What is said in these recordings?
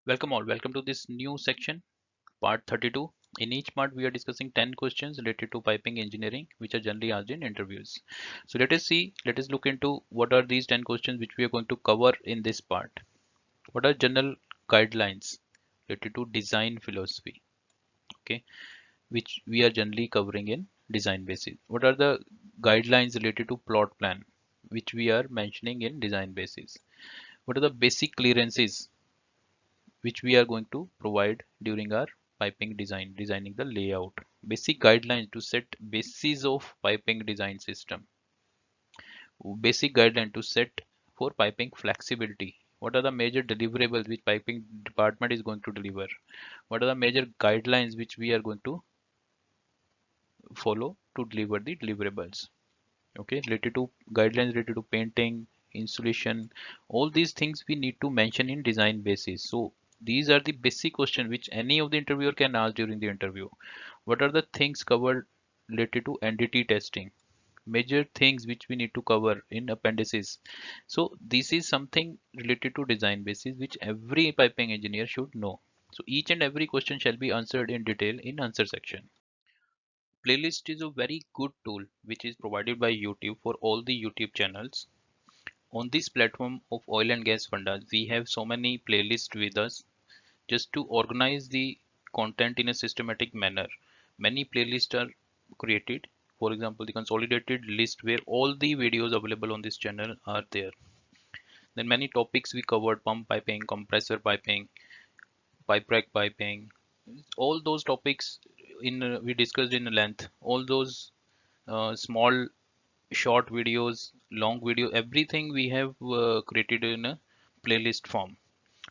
Welcome all. Welcome to this new section, part 32. In each part, we are discussing 10 questions related to piping engineering, which are generally asked in interviews. So let us look into what are these 10 questions which we are going to cover in this part. What are general guidelines related to design philosophy? Okay, which we are generally covering in design basis. What are the guidelines related to plot plan, which we are mentioning in design basis? What are the basic clearances which we are going to provide during our piping designing the layout, basic guidelines to set basis of piping design system, basic guideline to set for piping flexibility. What are the major deliverables which piping department is going to deliver? What are the major guidelines which we are going to follow to deliver the deliverables? Okay, related to guidelines related to painting, insulation, all these things we need to mention in design basis. So these are the basic questions which any of the interviewer can ask during the interview. What are the things covered related to NDT testing? Major things which we need to cover in appendices. So this is something related to design basis which every piping engineer should know. So each and every question shall be answered in detail in answer section. Playlist is a very good tool which is provided by YouTube for all the YouTube channels. On this platform of oil and gas fundas, we have so many playlists with us just to organize the content in a systematic manner. Many playlists are created. For example, the consolidated list where all the videos available on this channel are there. Then many topics we covered: pump piping, compressor piping, pipe rack piping. All those topics in we discussed in length. All those small short videos, long video, everything we have created in a playlist form.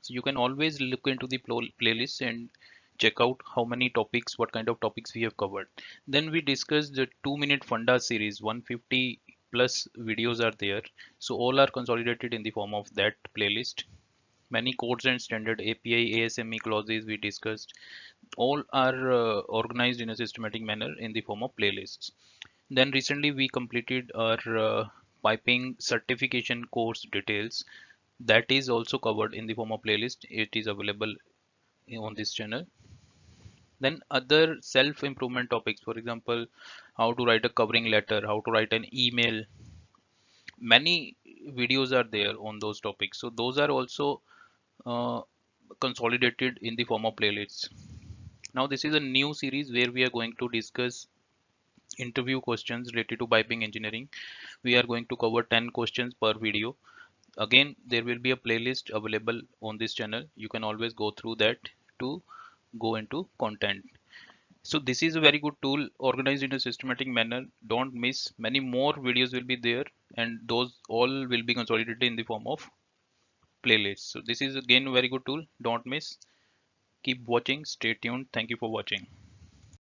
So you can always look into the playlist and check out how many topics, what kind of topics we have covered. Then we discussed the 2-minute Funda series, 150 plus videos are there. So all are consolidated in the form of that playlist. Many codes and standard API, ASME clauses we discussed. All are organized in a systematic manner in the form of playlists. Then recently we completed our piping certification course details. That is also covered in the form of playlist. It is available on this channel. Then other self-improvement topics, for example, how to write a covering letter, how to write an email. Many videos are there on those topics. So those are also uh, consolidated in the form of playlists. Now this is a new series where we are going to discuss interview questions related to piping engineering. We are going to cover 10 questions per video. Again, there will be a playlist available on this channel. You can always go through that to go into content. So this is a very good tool organized in a systematic manner. Don't miss, many more videos will be there and those all will be consolidated in the form of playlists. So this is again a very good tool. Don't miss. Keep watching. Stay tuned. Thank you for watching.